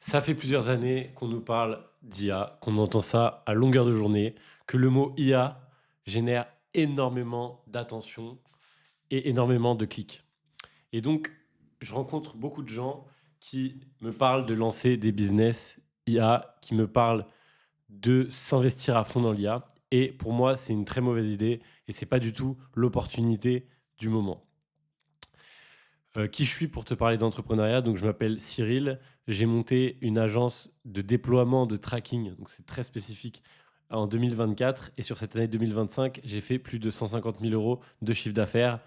Ça fait plusieurs années qu'on nous parle d'IA, qu'on entend ça à longueur de journée, que le mot IA génère énormément d'attention et énormément de clics. Et donc, je rencontre beaucoup de gens qui me parlent de lancer des business IA, qui me parlent de s'investir à fond dans l'IA. Et pour moi, c'est une très mauvaise idée et c'est pas du tout l'opportunité du moment. Qui je suis pour te parler d'entrepreneuriat? Donc je m'appelle Cyril, j'ai monté une agence de déploiement de tracking, donc c'est très spécifique, en 2024 et sur cette année 2025, j'ai fait plus de 150 000 € de chiffre d'affaires,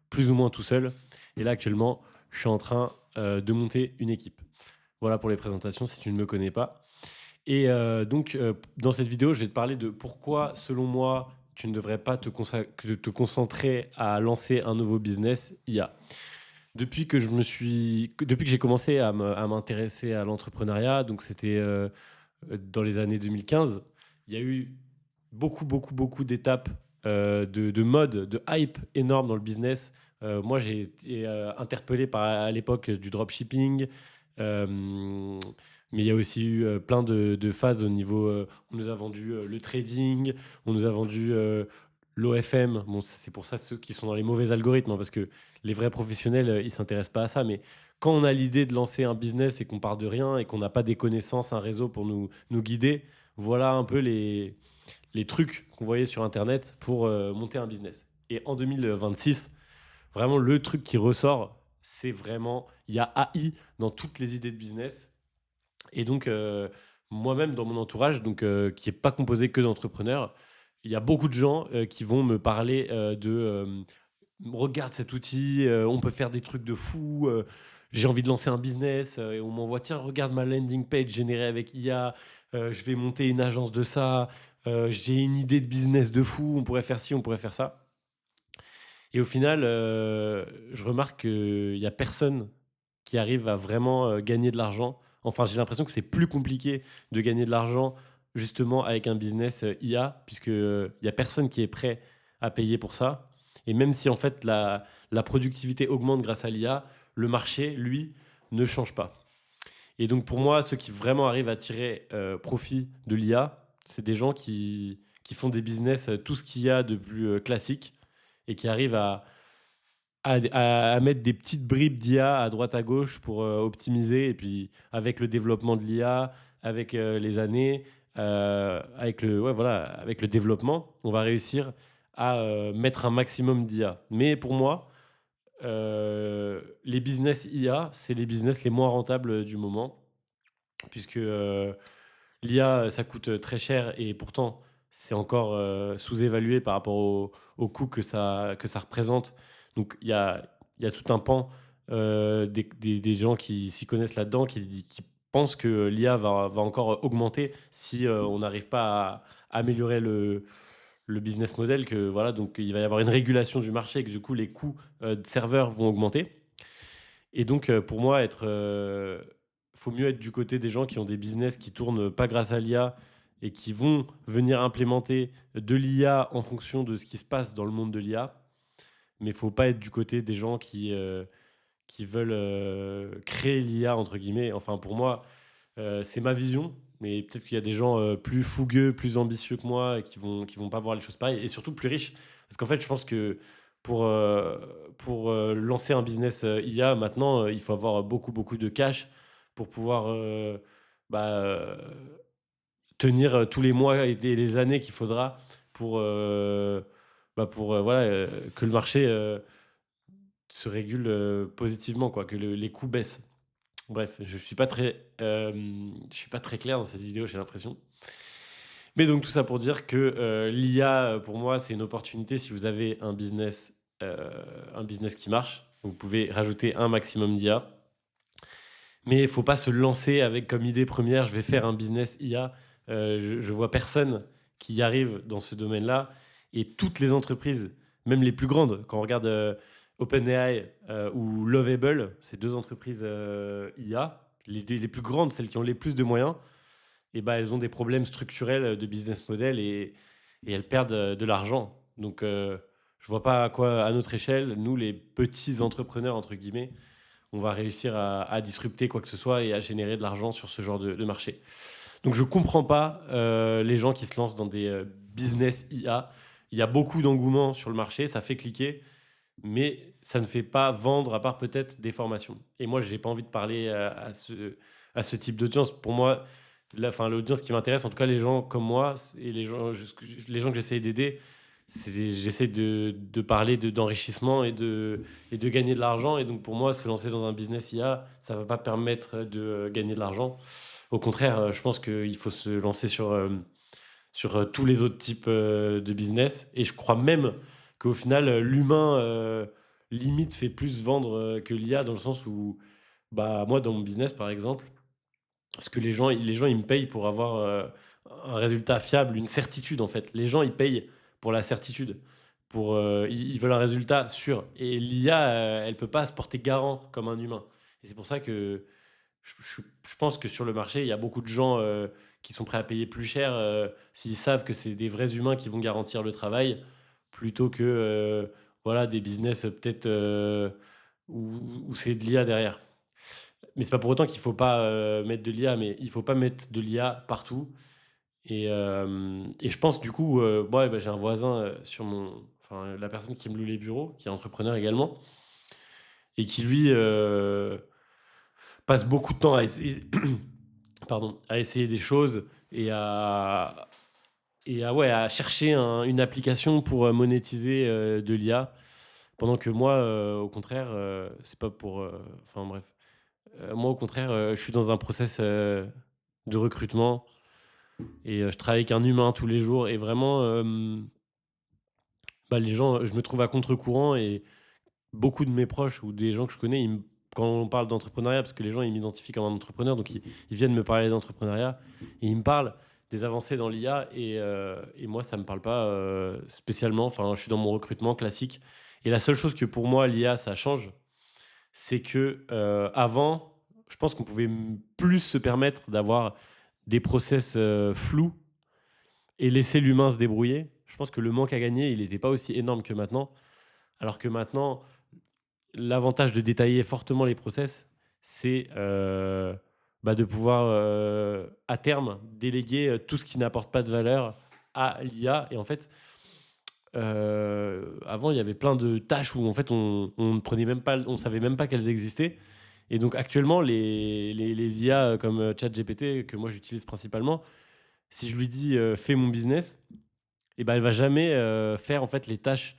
plus ou moins tout seul et là actuellement, je suis en train, de monter une équipe. Voilà pour les présentations si tu ne me connais pas et dans cette vidéo, je vais te parler de pourquoi, selon moi, tu ne devrais pas te concentrer à lancer un nouveau business IA. Depuis que j'ai commencé à m'intéresser à l'entrepreneuriat, donc c'était, dans les années 2015, il y a eu beaucoup, beaucoup, beaucoup d'étapes, de mode, de hype énorme dans le business. Moi, j'ai été, interpellé par, à l'époque, du dropshipping, hem, mais il y a aussi eu, plein de phases au niveau, on nous a vendu, le trading, on nous a vendu, l'OFM. Bon, c'est pour ça ceux qui sont dans les mauvais algorithmes, hein, parce que les vrais professionnels, ils s'intéressent pas à ça. Mais quand on a l'idée de lancer un business et qu'on part de rien et qu'on n'a pas des connaissances, un réseau pour nous guider, voilà un peu les trucs qu'on voyait sur Internet pour monter un business. Et en 2026, vraiment le truc qui ressort, c'est vraiment, il y a AI dans toutes les idées de business. Et donc, moi-même, dans mon entourage, donc, qui est pas composé que d'entrepreneurs, il y a beaucoup de gens qui vont me parler regarde cet outil, on peut faire des trucs de fou. J'ai envie de lancer un business et on m'envoie, tiens, regarde ma landing page générée avec IA. Je vais monter une agence de ça. J'ai une idée de business de fou. On pourrait faire ci, on pourrait faire ça. Et au final, je remarque qu'il y a personne qui arrive à vraiment gagner de l'argent. Enfin, j'ai l'impression que c'est plus compliqué de gagner de l'argent justement avec un business IA, puisque il y a personne qui est prêt à payer pour ça. Et même si en fait la productivité augmente grâce à l'IA, le marché, lui, ne change pas. Et donc pour moi, ceux qui vraiment arrivent à tirer profit de l'IA, c'est des gens qui font des business, tout ce qu'il y a de plus classique, et qui arrivent à mettre des petites bribes d'IA à droite à gauche pour optimiser. Et puis avec le développement de l'IA, avec les années, ouais, voilà, avec le développement, on va réussir à mettre un maximum d'IA. Mais pour moi, les business IA, c'est les business les moins rentables du moment, puisque l'IA, ça coûte très cher et pourtant, c'est encore sous-évalué par rapport au coût que ça représente. Donc, il y a tout un pan des gens qui s'y connaissent là-dedans, qui pensent que l'IA va encore augmenter si on n'arrive pas à améliorer le business model. Que, voilà, donc, il va y avoir une régulation du marché et que du coup, les coûts de serveurs vont augmenter. Et donc, pour moi, faut mieux être du côté des gens qui ont des business qui tournent pas grâce à l'IA et qui vont venir implémenter de l'IA en fonction de ce qui se passe dans le monde de l'IA. Mais il faut pas être du côté des gens qui veulent créer l'IA, entre guillemets. Enfin, pour moi, c'est ma vision. Mais peut-être qu'il y a des gens plus fougueux, plus ambitieux que moi et qui vont pas voir les choses pareilles. Et surtout plus riches. Parce qu'en fait, je pense que pour lancer un business IA, maintenant, il faut avoir beaucoup, beaucoup de cash pour pouvoir bah, tenir tous les mois et les années qu'il faudra pour, voilà, que le marché se régule positivement, quoi, que les coûts baissent. Bref, je suis pas très clair dans cette vidéo, j'ai l'impression. Mais donc tout ça pour dire que l'IA, pour moi, c'est une opportunité si vous avez un business qui marche. Vous pouvez rajouter un maximum d'IA. Mais il faut pas se lancer avec comme idée première, je vais faire un business IA. Je vois personne qui y arrive dans ce domaine-là. Et toutes les entreprises, même les plus grandes, quand on regarde OpenAI ou Lovable, ces deux entreprises IA, les plus grandes, celles qui ont les plus de moyens, et ben elles ont des problèmes structurels de business model et elles perdent de l'argent. Donc je vois pas à quoi, à notre échelle, nous les petits entrepreneurs entre guillemets, on va réussir à disrupter quoi que ce soit et à générer de l'argent sur ce genre de marché. Donc je comprends pas les gens qui se lancent dans des business IA. Il y a beaucoup d'engouement sur le marché, ça fait cliquer, mais ça ne fait pas vendre à part peut-être des formations. Et moi, j'ai pas envie de parler à ce type d'audience. Pour moi, l'audience qui m'intéresse, en tout cas les gens comme moi et les gens que j'essaie d'aider, j'essaie de parler d'enrichissement et de gagner de l'argent. Et donc pour moi, se lancer dans un business IA, ça va pas permettre de gagner de l'argent. Au contraire, je pense qu'il faut se lancer sur tous les autres types de business. Et je crois même qu'au final, l'humain, limite, fait plus vendre que l'IA, dans le sens où, bah, moi, dans mon business, par exemple, parce que les gens, ils me payent pour avoir un résultat fiable, une certitude, en fait. Les gens, ils payent pour la certitude. Ils veulent un résultat sûr. Et l'IA, elle peut pas se porter garant comme un humain. Et c'est pour ça que je pense que sur le marché, il y a beaucoup de gens qui sont prêts à payer plus cher s'ils savent que c'est des vrais humains qui vont garantir le travail, plutôt que voilà, des business peut-être où c'est de l'IA derrière. Mais c'est pas pour autant qu'il faut pas mettre de l'IA, mais il faut pas mettre de l'IA partout. Et je pense du coup, ouais, bah, j'ai un voisin enfin, la personne qui me loue les bureaux, qui est entrepreneur également, et qui lui passe beaucoup de temps à essayer, pardon, à essayer des choses ouais, à chercher une application pour monétiser de l'IA. Pendant que moi, au contraire, c'est pas pour. Enfin bref. Moi, au contraire, je suis dans un process de recrutement et je travaille avec un humain tous les jours. Et vraiment, bah, les gens, je me trouve à contre-courant et beaucoup de mes proches ou des gens que je connais, quand on parle d'entrepreneuriat, parce que les gens, ils m'identifient comme un entrepreneur, donc ils viennent me parler d'entrepreneuriat et ils me parlent des avancées dans l'IA et moi, ça me parle pas spécialement. Enfin, je suis dans mon recrutement classique. Et la seule chose que pour moi, l'IA, ça change, c'est que avant, je pense qu'on pouvait plus se permettre d'avoir des process flous et laisser l'humain se débrouiller. Je pense que le manque à gagner, il n'était pas aussi énorme que maintenant. Alors que maintenant, l'avantage de détailler fortement les process, c'est bah, de pouvoir, à terme, déléguer tout ce qui n'apporte pas de valeur à l'IA. Et en fait, avant, il y avait plein de tâches où en fait, on ne prenait même pas, on savait même pas qu'elles existaient. Et donc actuellement, les IA comme ChatGPT, que moi j'utilise principalement, si je lui dis fais mon business, et ben elle va jamais faire en fait les tâches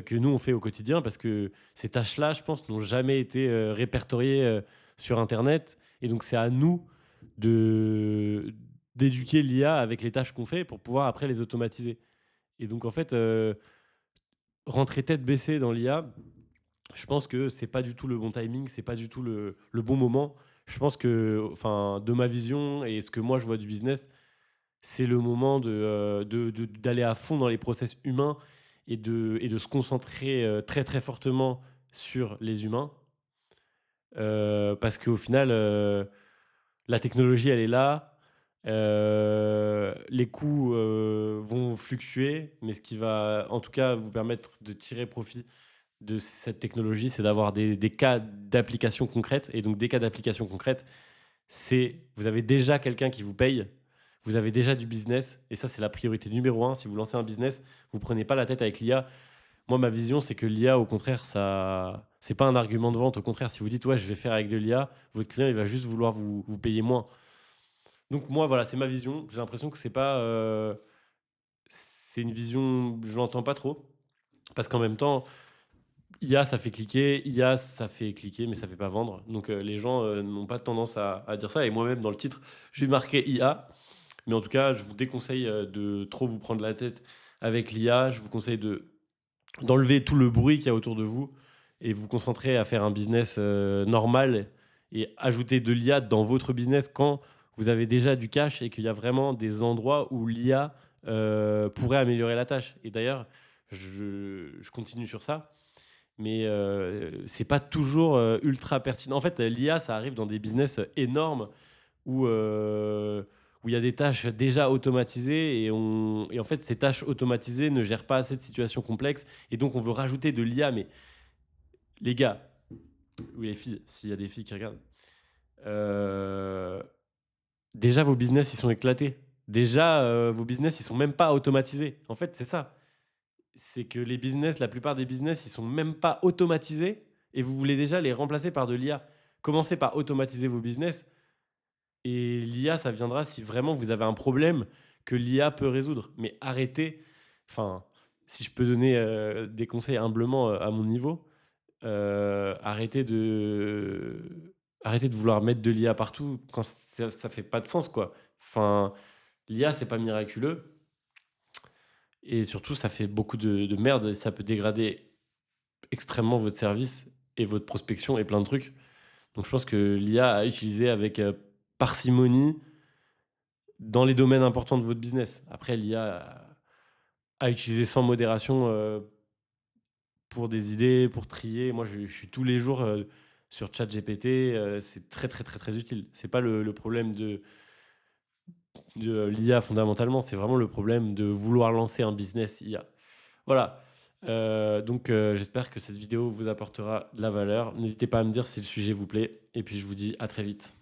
que nous on fait au quotidien parce que ces tâches-là, je pense, n'ont jamais été répertoriées sur Internet. Et donc c'est à nous de d'éduquer l'IA avec les tâches qu'on fait pour pouvoir après les automatiser. Et donc en fait, rentrer tête baissée dans l'IA, je pense que c'est pas du tout le bon timing, c'est pas du tout le bon moment. Je pense que, enfin, de ma vision et ce que moi je vois du business, c'est le moment d'aller à fond dans les process humains et de se concentrer très très fortement sur les humains. Parce qu'au final, la technologie, elle est là. Les coûts vont fluctuer, mais ce qui va en tout cas vous permettre de tirer profit de cette technologie, c'est d'avoir des cas d'application concrètes. Et donc, des cas d'application concrètes, c'est vous avez déjà quelqu'un qui vous paye, vous avez déjà du business. Et ça, c'est la priorité numéro un. Si vous lancez un business, vous ne prenez pas la tête avec l'IA. Moi, ma vision, c'est que l'IA, au contraire, ça, c'est pas un argument de vente. Au contraire, si vous dites, ouais, je vais faire avec de l'IA, votre client, il va juste vouloir vous payer moins. Donc, moi, voilà, c'est ma vision. J'ai l'impression que c'est pas. C'est une vision, je l'entends pas trop. Parce qu'en même temps, IA, ça fait cliquer, IA, ça fait cliquer, mais ça fait pas vendre. Donc les gens n'ont pas tendance à dire ça. Et moi-même, dans le titre, j'ai marqué IA. Mais en tout cas, je vous déconseille de trop vous prendre la tête avec l'IA. Je vous conseille d'enlever tout le bruit qu'il y a autour de vous et vous concentrer à faire un business normal et ajouter de l'IA dans votre business quand vous avez déjà du cash et qu'il y a vraiment des endroits où l'IA pourrait améliorer la tâche. Et d'ailleurs, je continue sur ça, mais c'est pas toujours ultra pertinent. En fait, l'IA, ça arrive dans des business énormes où il y a des tâches déjà automatisées et en fait, ces tâches automatisées ne gèrent pas assez de situations complexes et donc on veut rajouter de l'IA. Mais les gars, ou les filles, s'il y a des filles qui regardent. Euh, Déjà, vos business, ils sont éclatés. Déjà, vos business, ils sont même pas automatisés. En fait, c'est ça. C'est que les business, la plupart des business, ils sont même pas automatisés et vous voulez déjà les remplacer par de l'IA. Commencez par automatiser vos business et l'IA, ça viendra si vraiment vous avez un problème que l'IA peut résoudre. Mais arrêtez, enfin, si je peux donner des conseils humblement à mon niveau, arrêtez de vouloir mettre de l'IA partout quand ça fait pas de sens, quoi. Enfin, l'IA, c'est pas miraculeux. Et surtout, ça fait beaucoup de merde et ça peut dégrader extrêmement votre service et votre prospection et plein de trucs. Donc je pense que l'IA à utiliser avec parcimonie dans les domaines importants de votre business. Après, l'IA à utiliser sans modération pour des idées, pour trier. Moi, je suis tous les jours sur ChatGPT. C'est très, très, très, très utile. C'est pas le problème de l'IA fondamentalement. C'est vraiment le problème de vouloir lancer un business IA. Voilà. Donc, j'espère que cette vidéo vous apportera de la valeur. N'hésitez pas à me dire si le sujet vous plaît. Et puis, je vous dis à très vite.